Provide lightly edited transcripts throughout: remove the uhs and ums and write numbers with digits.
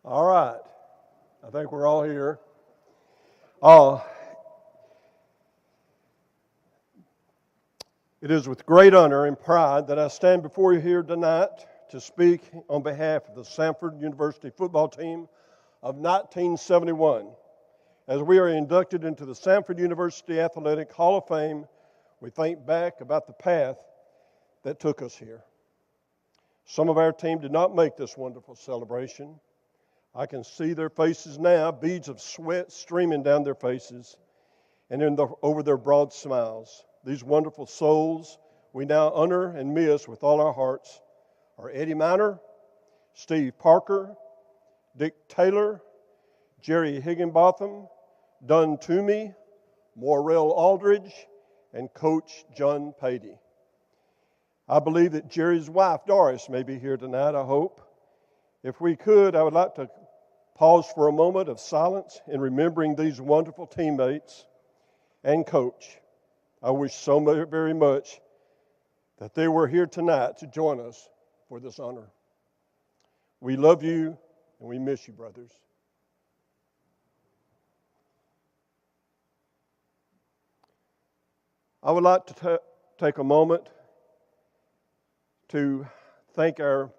All right. I think we're all here. Uh, it is with great honor and pride that I stand before you here tonight to speak on behalf of the Samford University football team of 1971. As we are inducted into the Samford University Athletic Hall of Fame, we think back about the path that took us here. Some of our team did not make this wonderful celebration. I can see their faces now, beads of sweat streaming down their faces and over their broad smiles. These wonderful souls we now honor and miss with all our hearts are Eddie Miner, Steve Parker, Dick Taylor, Jerry Higginbotham, Dunn Toomey, Morrell Aldridge, and Coach John Patey. I believe that Jerry's wife, Doris, may be here tonight, I hope. If we could, I would like to pause for a moment of silence in remembering these wonderful teammates and coach. I wish so very much that they were here tonight to join us for this honor. We love you and we miss you, brothers. I would like to take a moment to thank our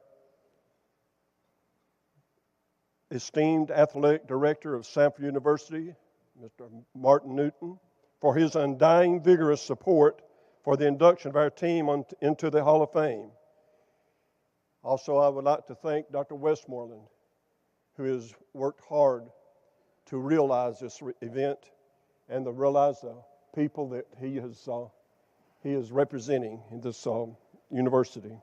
esteemed athletic director of Samford University, Mr. Martin Newton, for his undying, vigorous support for the induction of our team into the Hall of Fame. Also, I would like to thank Dr. Westmoreland, who has worked hard to realize this event and to realize the people that he is representing in this university.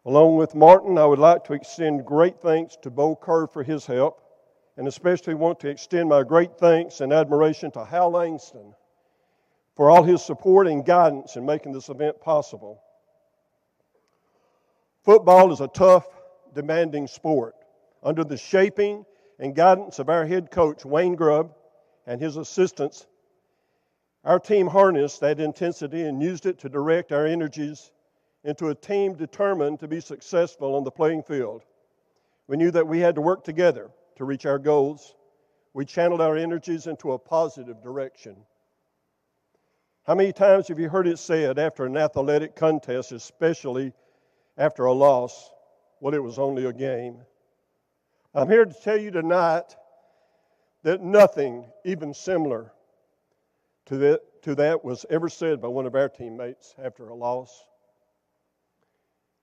Along with Martin, I would like to extend great thanks to Bo Kerr for his help, and especially want to extend my great thanks and admiration to Hal Langston for all his support and guidance in making this event possible. Football is a tough, demanding sport. Under the shaping and guidance of our head coach, Wayne Grubb, and his assistants, our team harnessed that intensity and used it to direct our energies into a team determined to be successful on the playing field. We knew that we had to work together to reach our goals. We channeled our energies into a positive direction. How many times have you heard it said after an athletic contest, especially after a loss, well, it was only a game? I'm here to tell you tonight that nothing even similar to that was ever said by one of our teammates after a loss.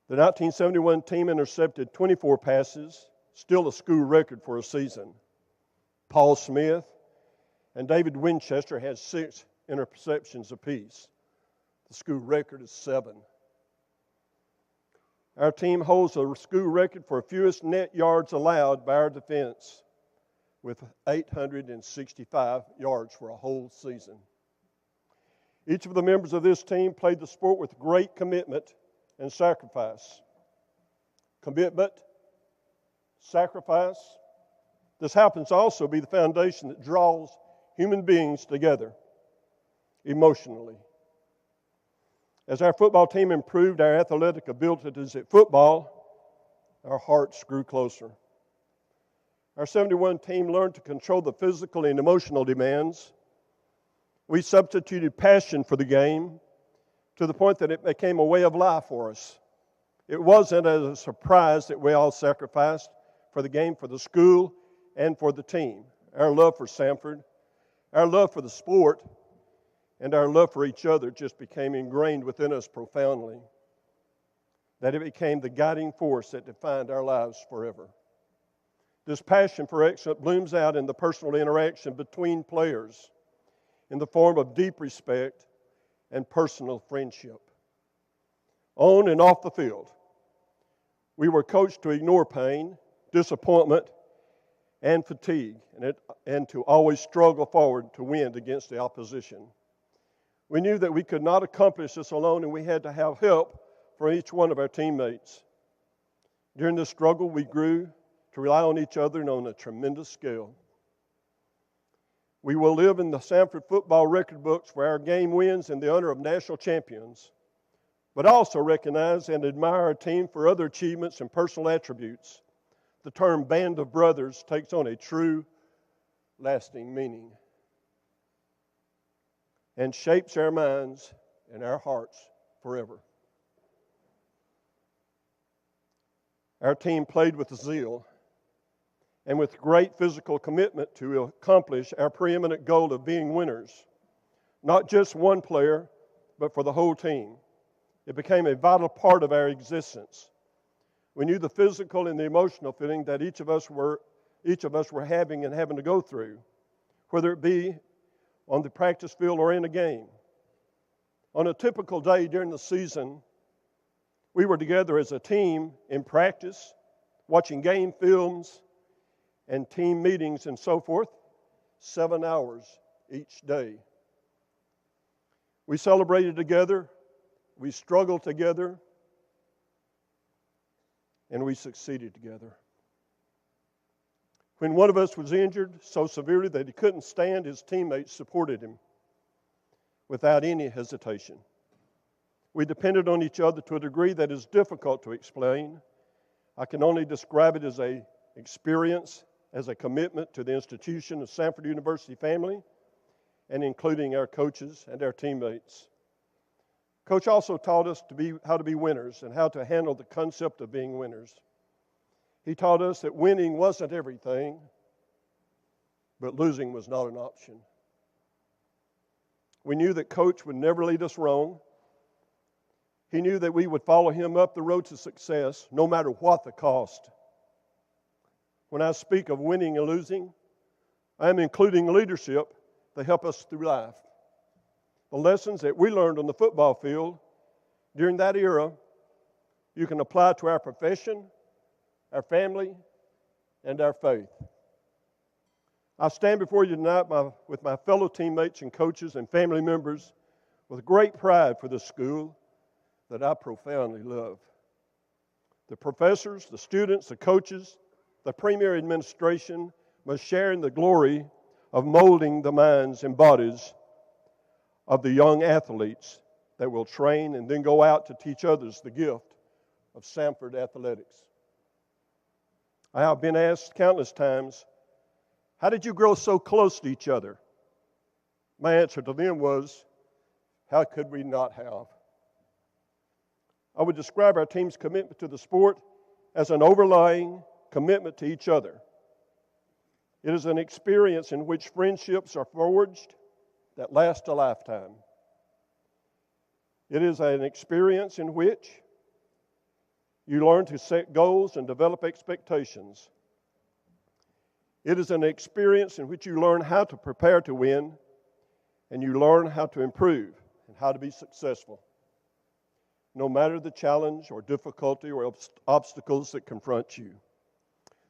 The 1971 team intercepted 24 passes, still a school record for a season. Paul Smith and David Winchester had 6 interceptions apiece. The school record is 7. Our team holds a school record for fewest net yards allowed by our defense, with 865 yards for a whole season. Each of the members of this team played the sport with great commitment and sacrifice. Commitment, sacrifice. This happens to also be the foundation that draws human beings together emotionally. As our football team improved our athletic abilities at football, our hearts grew closer. Our 71 team learned to control the physical and emotional demands. We substituted passion for the game to the point that it became a way of life for us. It wasn't a surprise that we all sacrificed for the game, for the school, and for the team. Our love for Samford, our love for the sport, and our love for each other just became ingrained within us profoundly, that it became the guiding force that defined our lives forever. This passion for excellence blooms out in the personal interaction between players in the form of deep respect and personal friendship. On and off the field, we were coached to ignore pain, disappointment, and fatigue, and to always struggle forward to win against the opposition. We knew that we could not accomplish this alone, and we had to have help from each one of our teammates. During this struggle, we grew to rely on each other and on a tremendous scale. We will live in the Samford football record books for our game wins and the honor of national champions. but also recognize and admire our team for other achievements and personal attributes. The term band of brothers takes on a true, lasting meaning and shapes our minds and our hearts forever. Our team played with zeal and with great physical commitment to accomplish our preeminent goal of being winners. Not just one player, but for the whole team. It became a vital part of our existence. We knew the physical and the emotional feeling that each of us were having and having to go through, whether it be on the practice field or in a game. On a typical day during the season, we were together as a team in practice, watching game films and team meetings and so forth, 7 hours each day. We celebrated together, we struggled together, and we succeeded together. When one of us was injured so severely that he couldn't stand, his teammates supported him without any hesitation. We depended on each other to a degree that is difficult to explain. I can only describe it as an experience, as a commitment to the institution of Samford University family, and including our coaches and our teammates. Coach also taught us how to be winners and how to handle the concept of being winners. He taught us that winning wasn't everything, but losing was not an option. We knew that Coach would never lead us wrong. He knew that we would follow him up the road to success, no matter what the cost. When I speak of winning and losing, I am including leadership to help us through life. The lessons that we learned on the football field during that era, you can apply to our profession, our family, and our faith. I stand before you tonight with my fellow teammates and coaches and family members with great pride for the school that I profoundly love. The professors, the students, the coaches, the premier administration must share in the glory of molding the minds and bodies of the young athletes that will train and then go out to teach others the gift of Samford athletics. I have been asked countless times, how did you grow so close to each other? My answer to them was, how could we not have? I would describe our team's commitment to the sport as an overlying commitment to each other. It is an experience in which friendships are forged that last a lifetime. It is an experience in which you learn to set goals and develop expectations. It is an experience in which you learn how to prepare to win, and you learn how to improve and how to be successful, no matter the challenge or difficulty or obstacles that confront you.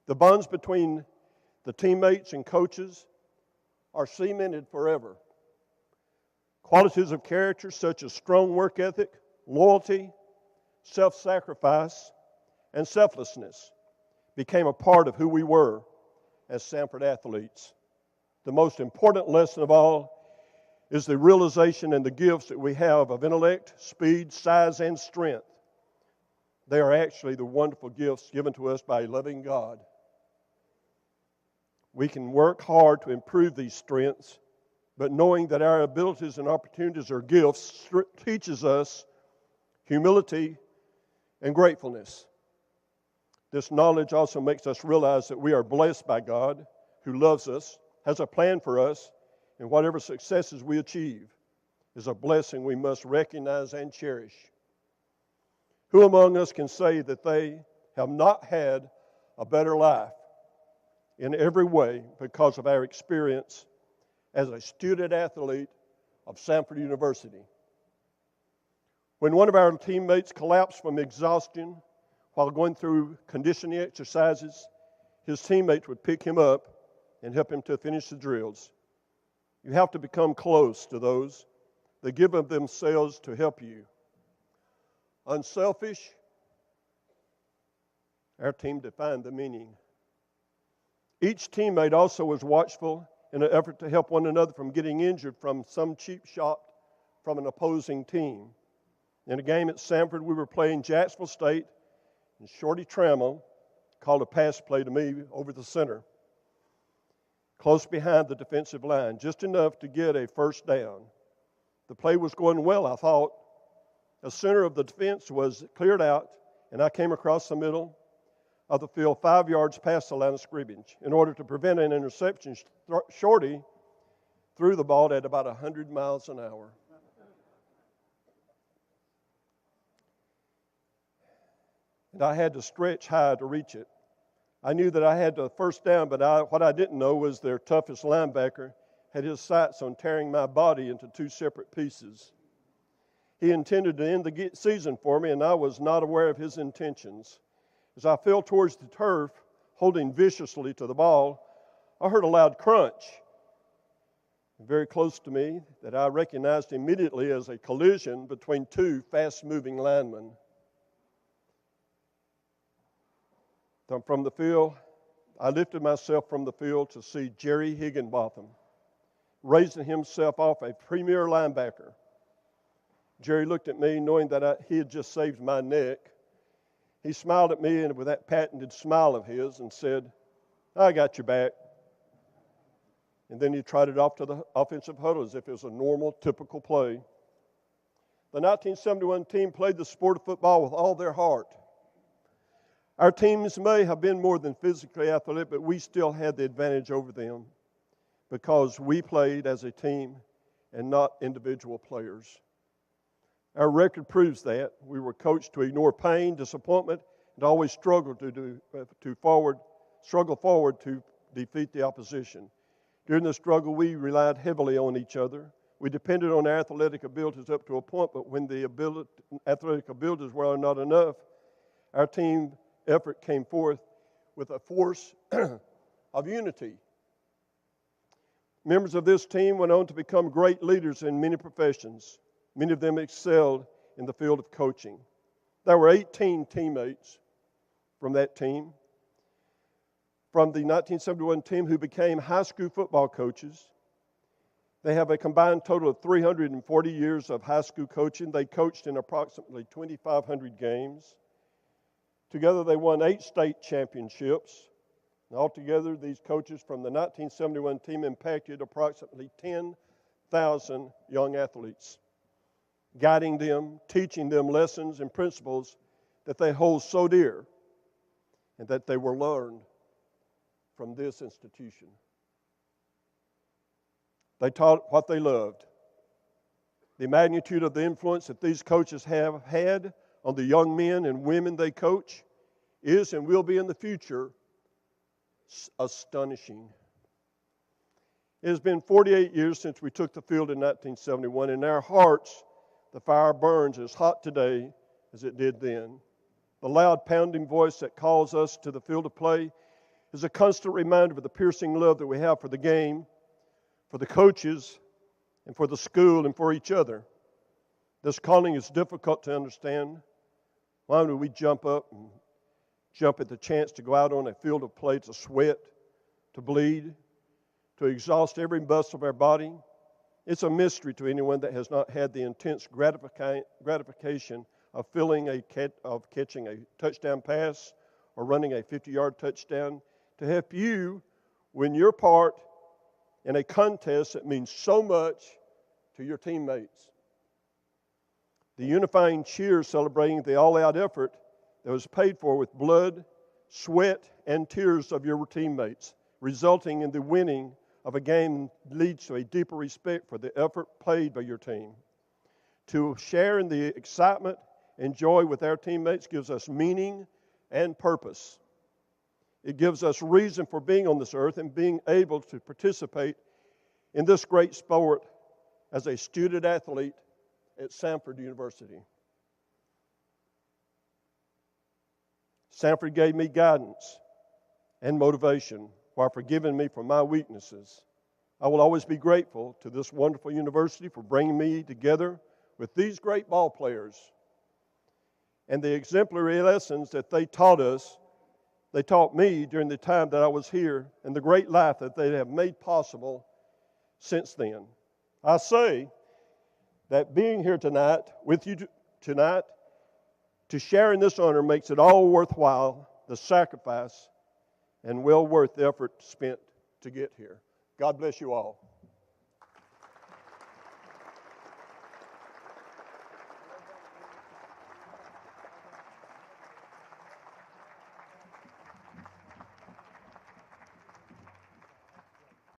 The bonds between the teammates and coaches are cemented forever. Qualities of character such as strong work ethic, loyalty, self-sacrifice, and selflessness became a part of who we were as Samford athletes. The most important lesson of all is the realization and the gifts that we have of intellect, speed, size, and strength. They are actually the wonderful gifts given to us by a loving God. We can work hard to improve these strengths, but knowing that our abilities and opportunities are gifts teaches us humility and gratefulness. This knowledge also makes us realize that we are blessed by God, who loves us, has a plan for us, and whatever successes we achieve is a blessing we must recognize and cherish. Who among us can say that they have not had a better life in every way because of our experience as a student athlete of Samford University? When one of our teammates collapsed from exhaustion while going through conditioning exercises, his teammates would pick him up and help him to finish the drills. You have to become close to those that give of themselves to help you. Unselfish, our team defined the meaning. Each teammate also was watchful in an effort to help one another from getting injured from some cheap shot from an opposing team. In a game at Samford, we were playing Jacksonville State, and Shorty Trammell called a pass play to me over the center, close behind the defensive line, just enough to get a first down. The play was going well, I thought. The center of the defense was cleared out, and I came across the middle of the field 5 yards past the line of scrimmage. In order to prevent an interception, Shorty threw the ball at about 100 miles an hour. And I had to stretch high to reach it. I knew that I had the first down, but what I didn't know was their toughest linebacker had his sights on tearing my body into two separate pieces. He intended to end the season for me, and I was not aware of his intentions. As I fell towards the turf, holding viciously to the ball, I heard a loud crunch very close to me that I recognized immediately as a collision between two fast-moving linemen. From the field, I lifted myself from the field to see Jerry Higginbotham raising himself off a premier linebacker. Jerry looked at me knowing that he had just saved my neck. He smiled at me and with that patented smile of his and said, "I got your back." And then he trotted off to the offensive huddle as if it was a normal, typical play. The 1971 team played the sport of football with all their heart. Our teams may have been more than physically athletic, but we still had the advantage over them because we played as a team and not individual players. Our record proves that. We were coached to ignore pain, disappointment, and always struggle forward to defeat the opposition. During the struggle, we relied heavily on each other. We depended on our athletic abilities up to a point, but when the athletic abilities were not enough, our team effort came forth with a force of unity. Members of this team went on to become great leaders in many professions. Many of them excelled in the field of coaching. There were 18 teammates from that team, from the 1971 team who became high school football coaches. They have a combined total of 340 years of high school coaching. They coached in approximately 2,500 games. Together, they won 8 state championships. And altogether, these coaches from the 1971 team impacted approximately 10,000 young athletes, guiding them, teaching them lessons and principles that they hold so dear and that they were learned from this institution. They taught what they loved. The magnitude of the influence that these coaches have had on the young men and women they coach is and will be in the future astonishing. It has been 48 years since we took the field in 1971. In our hearts, the fire burns as hot today as it did then. The loud pounding voice that calls us to the field of play is a constant reminder of the piercing love that we have for the game, for the coaches, and for the school and for each other. This calling is difficult to understand. Why do we jump up and jump at the chance to go out on a field of play to sweat, to bleed, to exhaust every muscle of our body? It's a mystery to anyone that has not had the intense gratification of catching a touchdown pass or running a 50-yard touchdown to help you win your part in a contest that means so much to your teammates. The unifying cheer celebrating the all-out effort that was paid for with blood, sweat, and tears of your teammates, resulting in the winning of a game leads to a deeper respect for the effort paid by your team. To share in the excitement and joy with our teammates gives us meaning and purpose. It gives us reason for being on this earth and being able to participate in this great sport as a student athlete at Samford University. Samford gave me guidance and motivation while forgiving me for my weaknesses. I will always be grateful to this wonderful university for bringing me together with these great ball players and the exemplary lessons that they taught me during the time that I was here, and the great life that they have made possible since then. I say that being here tonight with you tonight to share in this honor makes it all worthwhile, the sacrifice, and well worth the effort spent to get here. God bless you all.